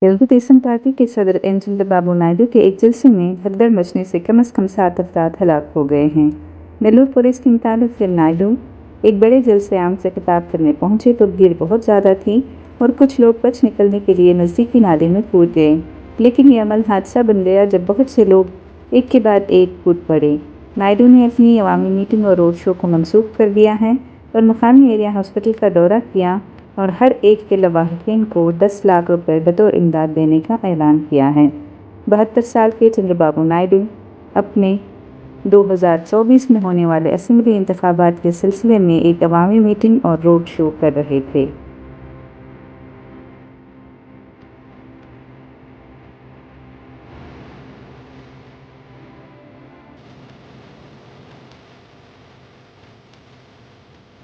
Telugu Desam party के सदर N Chandrababu Naidu के एक जलसे में भगदड़ मचने से कम से कम 7 अफराद हलाक हो गए हैं। नेल्लोर पुलिस के मुताबिक जब नायडू एक बड़े जलसे आम से खिताब करने पहुंचे तो भीड़ बहुत ज़्यादा थी और कुछ लोग बच निकलने के लिए नज़दीकी नाले में कूद गए, लेकिन ये अमल हादसा बन गया जब बहुत से लोग एक के बाद एक कूद पड़े। नायडू ने अपनी अवामी मीटिंग और रोड शो को मनसूख कर दिया है और मुकामी एरिया हॉस्पिटल का दौरा किया और हर एक के लवाहिकीन को 10 लाख रुपए बतौर इमदाद देने का ऐलान किया है। 72 साल के चंद्रबाबू नायडू अपने 2024 में होने वाले असेंबली इंतखाबात के सिलसिले में एक अवामी मीटिंग और रोड शो कर रहे थे।